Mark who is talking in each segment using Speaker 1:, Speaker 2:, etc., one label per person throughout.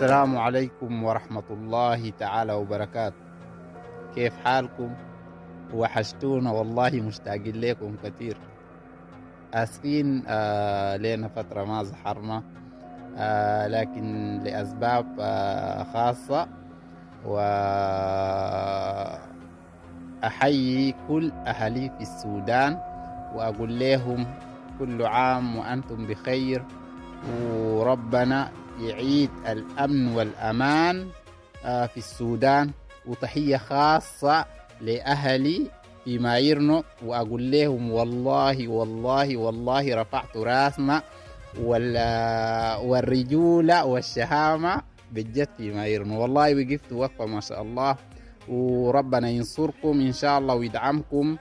Speaker 1: السلام عليكم ورحمة الله تعالى وبركاته. كيف حالكم؟ وحشتونا والله، مشتاقين لكم كثير. آسفين لنا فترة ما ظهرنا، لكن لأسباب خاصة. وأحيي كل أهلي في السودان وأقول لهم كل عام وأنتم بخير، وربنا يعيد الأمن والأمان في السودان. وتحية خاصة لأهلي في مايرنو، وأقول لهم والله والله والله رفعت راسنا والرجولة والشهامة بالجد في مايرنو. والله وقفت وقفة ما شاء الله، وربنا ينصركم إن شاء الله ويدعمكم،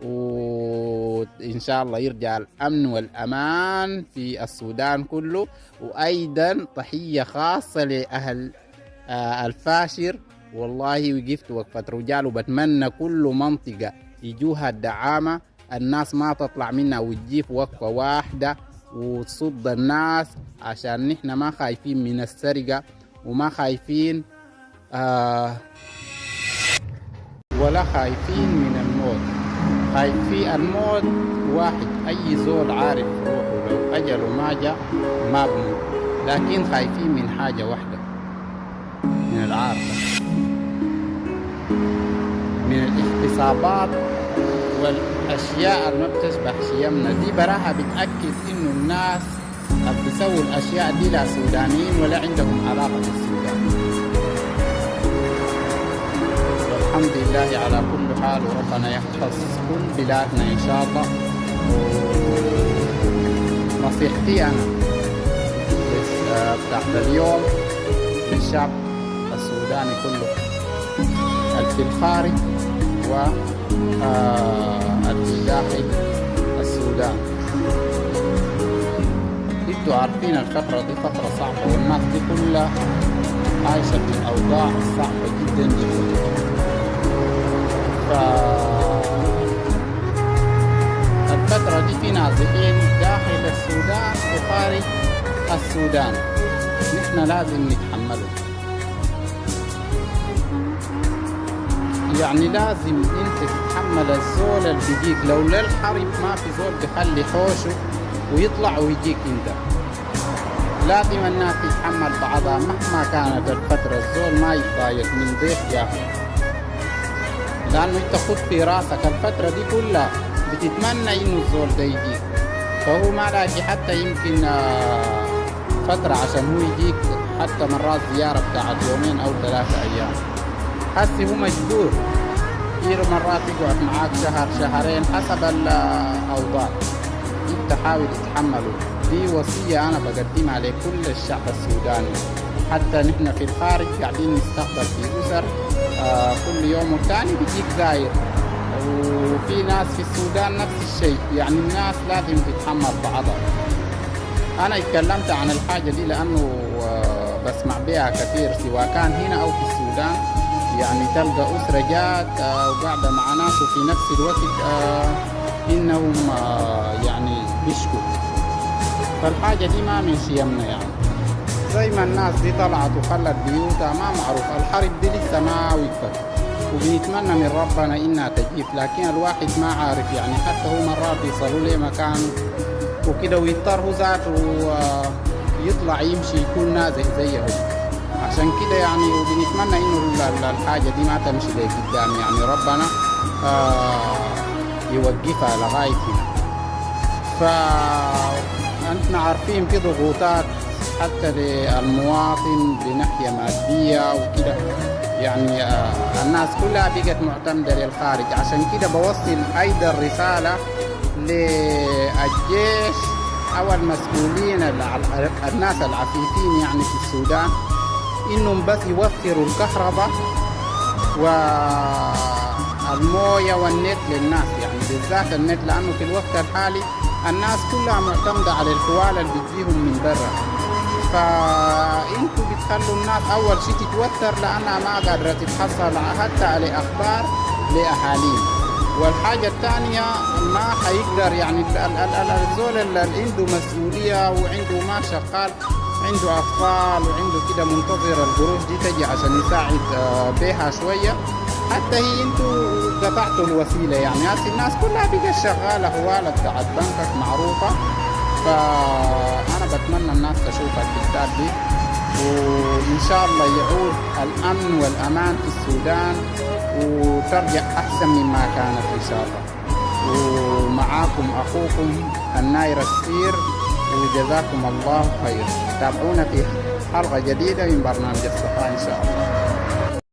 Speaker 1: وإن شاء الله يرجع الأمن والأمان في السودان كله. وأيضا تحية خاصة لأهل الفاشر، والله وقفت وقفة رجال، وبتمنى كل منطقة يجوها الدعامة، الناس ما تطلع منها وتجيب وقفة واحدة وتصد الناس، عشان نحن ما خايفين من السرقة وما خايفين ولا خايفين من الموت. خايفين الموت واحد، أي زول عارف روحه لو أجله ما جاء ما بموت، لكن خايفين من حاجة واحدة، من العارفة، من الاغتصابات والأشياء اللي ما بتشبه شيمنا دي. براها بتأكد إنه الناس اللي بيسووا الأشياء دي لا سودانيين ولا عندهم علاقة بالسودان. والحمد لله على كل حال، وربنا يحفظ كل بلادنا إن شاء الله. ونصيحتي أنا بتاعت اليوم للشعب السوداني كله، في الخارج وفي داخل السودان. انتوا عارفين الفترة دي فترة صعبة، والناس دي كلها عايشة في الأوضاع الصعبة جدا جدا. الفترة دي في نازحين داخل السودان وخارج السودان، نحن لازم نتحمله. يعني لازم انت تتحمل الزول اللي بيجيك. لو للحرب ما في زول بيخلي حوشه ويطلع ويجيك انت. لازم الناس تتحمل بعضها مهما كانت الفترة. الزول ما يتضايق من ضيف جاهل، لأنه انت خد في راسك الفترة دي كلها بتتمنى انه الزول ده يجيك، فهو ما لاقي حتى يمكن فترة عشان هو يجيك، حتى مرات زيارة بتاعت يومين أو 3 أيام. هسي هو مجبور كثير مرات يقعد معاك شهر شهرين حسب الأوضاع. انت حاول تتحمله. دي وصية أنا بقدمها لكل الشعب السوداني. حتى نحن في الخارج قاعدين نستقبل في أسر كل يوم والتاني بيجيك زاير، وفي ناس في السودان نفس الشيء. يعني الناس لازم تتحمل بعضها. أنا اتكلمت عن الحاجة دي لأنه بسمع بها كثير، سواء كان هنا أو في السودان. يعني تلقى أسرة جات وقاعدة مع ناس، وفي نفس الوقت إنهم يعني بيشكوا. فالحاجة دي ما من شيمنا. يعني زي ما الناس دي طلعت وخلت بيوتها ما معروف، الحرب دي لسه ما وقفت، وبنتمنى من ربنا إنها تجيب، لكن الواحد ما عارف. يعني حتى هو مرات يصلوا لي مكان وكده ويضطر هو ذاته يطلع يمشي يكون نازح زيه. عشان كده يعني وبنتمنى انه الحاجة دي ما تمشي لقدام، يعني ربنا يوقفها لغاية هنا. فأنتنا عارفين في ضغوطات حتى للمواطن بناحية مادية وكده. يعني الناس كلها بقت معتمدة للخارج. عشان كده بوصل أيضا رسالة للجيش أو المسؤولين الناس العفيفين يعني في السودان، إنهم بس يوفروا الكهرباء والموية والنت للناس، يعني بالذات النت، لأنه في الوقت الحالي الناس كلها معتمدة على الحوالة اللي بتجيهم من برا. فإنتوا بتخلوا الناس أول شيء تتوتر لأنها ما قادرة تتحصل حتى على أخبار لأهاليهم. والحاجة الثانية ما حيقدر، يعني الزول اللي عنده مسؤولية وعنده ما شغال عنده أطفال وعنده كده منتظر القروش دي تجي عشان يساعد بيها شوية، حتى هي انتوا قطعتوا الوسيلة. يعني هسه الناس كلها بقت شغالة هوالة بتاعت بنكك معروفة. فأنا بتمنى الناس تشوف الكتاب دي، وإن شاء الله يعود الأمن والأمان في السودان وترجع أحسن مما كانت إن شاء الله. ومعاكم أخوكم الناير السير، وجزاكم الله خير. تابعونا في حلقة جديدة من برنامج الصفاء إن شاء الله.